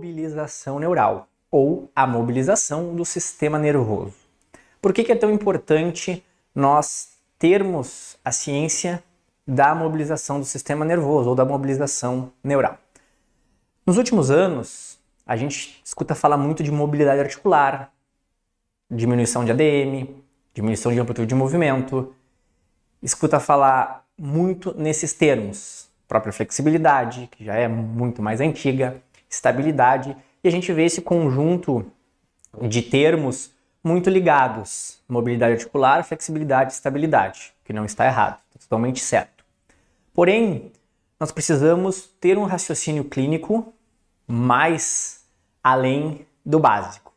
mobilização neural, ou a mobilização do sistema nervoso. Por que é tão importante nós termos a ciência da mobilização do sistema nervoso, ou da mobilização neural? Nos últimos anos, a gente escuta falar muito de mobilidade articular, diminuição de ADM, diminuição de amplitude de movimento, escuta falar muito nesses termos, própria flexibilidade, que já é muito mais antiga, estabilidade, e a gente vê esse conjunto de termos muito ligados, mobilidade articular, flexibilidade e estabilidade, que não está errado, está totalmente certo. Porém, nós precisamos ter um raciocínio clínico mais além do básico.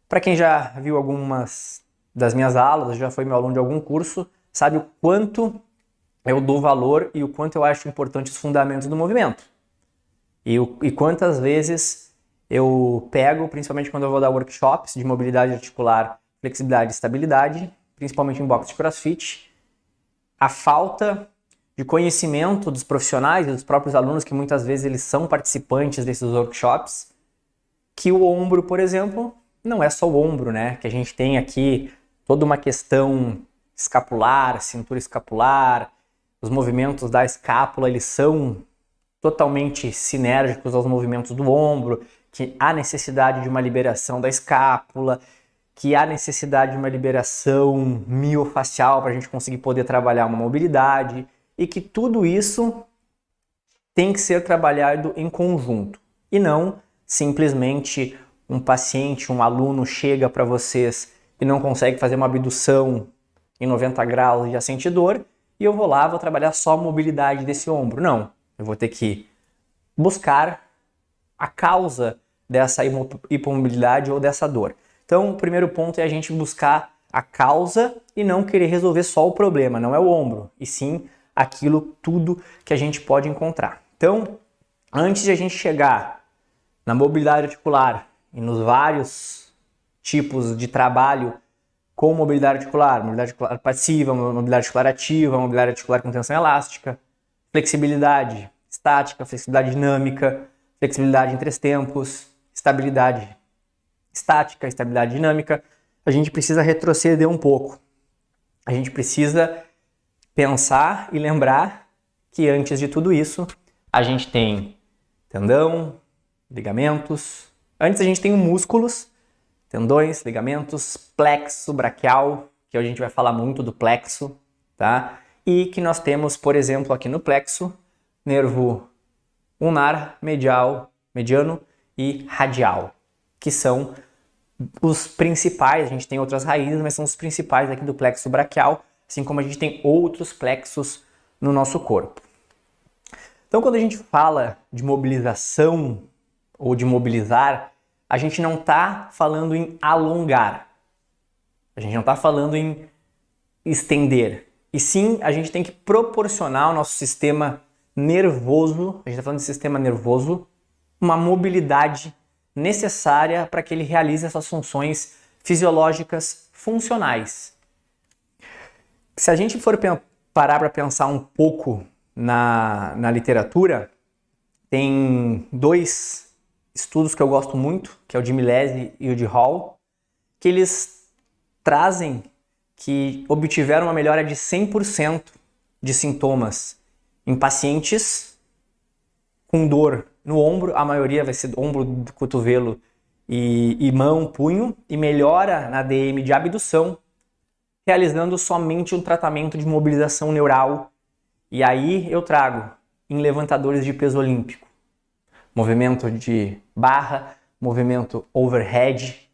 Para quem já viu algumas das minhas aulas, já foi meu aluno de algum curso, sabe o quanto eu dou valor e o quanto eu acho importante os fundamentos do movimento. E quantas vezes eu pego, principalmente quando eu vou dar workshops de mobilidade articular, flexibilidade e estabilidade, principalmente em box de CrossFit, a falta de conhecimento dos profissionais e dos próprios alunos, que muitas vezes eles são participantes desses workshops, que o ombro, por exemplo, não é só o ombro, né? Que a gente tem aqui toda uma questão escapular, cintura escapular, os movimentos da escápula, eles são totalmente sinérgicos aos movimentos do ombro, que há necessidade de uma liberação da escápula, que há necessidade de uma liberação miofacial para a gente conseguir poder trabalhar uma mobilidade, e que tudo isso tem que ser trabalhado em conjunto, e não simplesmente um paciente, um aluno chega para vocês e não consegue fazer uma abdução em 90 graus e já sente dor, e eu vou lá, vou trabalhar só a mobilidade desse ombro. Não, eu vou ter que buscar a causa dessa hipomobilidade ou dessa dor. Então, o primeiro ponto é a gente buscar a causa e não querer resolver só o problema, não é o ombro, e sim aquilo tudo que a gente pode encontrar. Então, antes de a gente chegar na mobilidade articular e nos vários tipos de trabalho com mobilidade articular passiva, mobilidade articular ativa, mobilidade articular com tensão elástica, flexibilidade estática, flexibilidade dinâmica, flexibilidade em 3 tempos, estabilidade estática, estabilidade dinâmica, a gente precisa retroceder um pouco. A gente precisa pensar e lembrar que antes de tudo isso, a gente tem tendão, ligamentos. Antes a gente tem músculos, tendões, ligamentos, plexo braquial, que a gente vai falar muito do plexo, tá? E que nós temos, por exemplo, aqui no plexo, nervo ulnar, mediano e radial, que são os principais. A gente tem outras raízes, mas são os principais aqui do plexo braquial, assim como a gente tem outros plexos no nosso corpo. Então, quando a gente fala de mobilização ou de mobilizar, a gente não está falando em alongar, a gente não está falando em estender, e sim a gente tem que proporcionar ao nosso sistema nervoso, a gente está falando de sistema nervoso, uma mobilidade necessária para que ele realize essas funções fisiológicas funcionais. Se a gente for parar para pensar um pouco na literatura, tem 2 estudos que eu gosto muito, que é o de Milesi e o de Hall, que eles trazem que obtiveram uma melhora de 100% de sintomas em pacientes com dor no ombro, a maioria vai ser ombro, cotovelo e mão, punho, e melhora na ADM de abdução, realizando somente um tratamento de mobilização neural. E aí eu trago em levantadores de peso olímpico, movimento de barra, movimento overhead,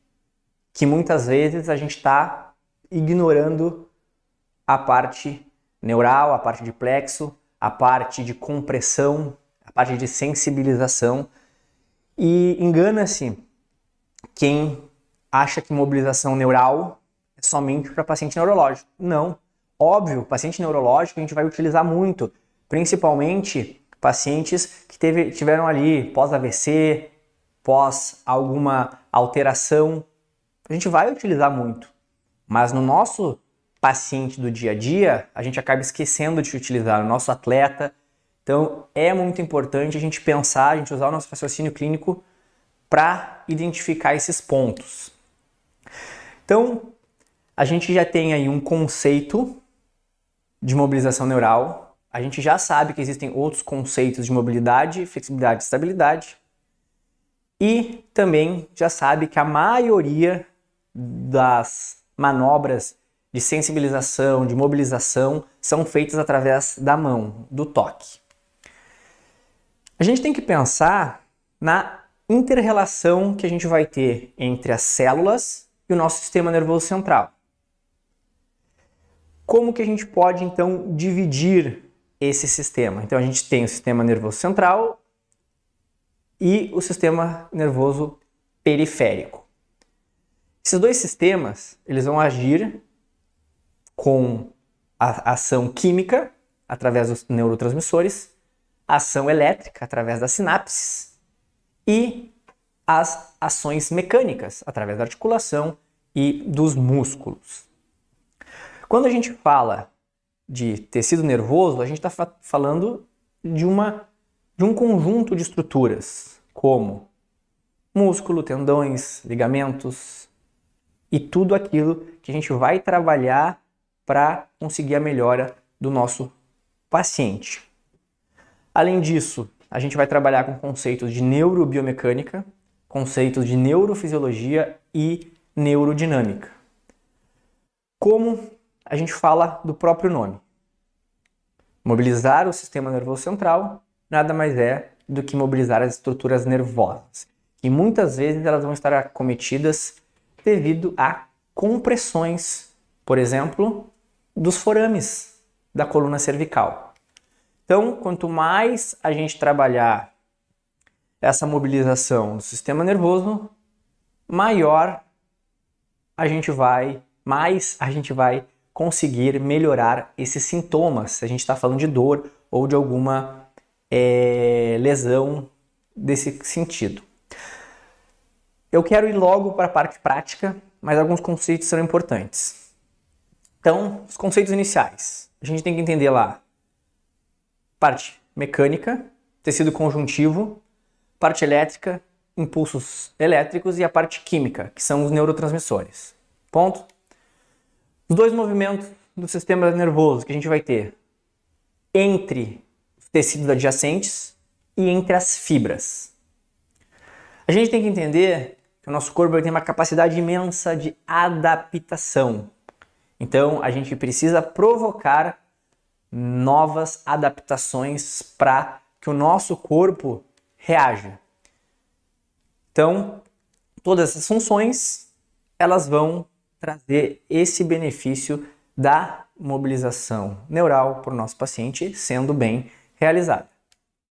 que muitas vezes a gente está ignorando a parte neural, a parte de plexo, a parte de compressão, a parte de sensibilização, e engana-se quem acha que mobilização neural é somente para paciente neurológico. Não. Óbvio, paciente neurológico a gente vai utilizar muito, principalmente pacientes que tiveram ali pós-AVC, pós alguma alteração, a gente vai utilizar muito. Mas no nosso paciente do dia a dia, a gente acaba esquecendo de utilizar o nosso atleta. Então é muito importante a gente pensar, a gente usar o nosso raciocínio clínico para identificar esses pontos. Então, a gente já tem aí um conceito de mobilização neural, a gente já sabe que existem outros conceitos de mobilidade, flexibilidade e estabilidade, e também já sabe que a maioria das manobras de sensibilização, de mobilização, são feitas através da mão, do toque. A gente tem que pensar na inter-relação que a gente vai ter entre as células e o nosso sistema nervoso central. Como que a gente pode, então, dividir esse sistema? Então, a gente tem o sistema nervoso central e o sistema nervoso periférico. Esses dois sistemas, eles vão agir com a ação química, através dos neurotransmissores, a ação elétrica, através das sinapses, e as ações mecânicas, através da articulação e dos músculos. Quando a gente fala de tecido nervoso, a gente está falando de um conjunto de estruturas, como músculo, tendões, ligamentos e tudo aquilo que a gente vai trabalhar para conseguir a melhora do nosso paciente. Além disso, a gente vai trabalhar com conceitos de neurobiomecânica, conceitos de neurofisiologia e neurodinâmica. Como a gente fala do próprio nome. Mobilizar o sistema nervoso central nada mais é do que mobilizar as estruturas nervosas, e muitas vezes elas vão estar acometidas devido a compressões, por exemplo, dos forames da coluna cervical. Então, quanto mais a gente trabalhar essa mobilização do sistema nervoso, mais a gente vai conseguir melhorar esses sintomas, se a gente está falando de dor ou de alguma lesão desse sentido. Eu quero ir logo para a parte prática, mas alguns conceitos são importantes. Então, os conceitos iniciais. A gente tem que entender lá parte mecânica, tecido conjuntivo, parte elétrica, impulsos elétricos e a parte química, que são os neurotransmissores. Ponto? Os dois movimentos do sistema nervoso que a gente vai ter entre os tecidos adjacentes e entre as fibras. A gente tem que entender que o nosso corpo tem uma capacidade imensa de adaptação. Então, a gente precisa provocar novas adaptações para que o nosso corpo reaja. Então, todas essas funções, elas vão trazer esse benefício da mobilização neural para o nosso paciente sendo bem realizada.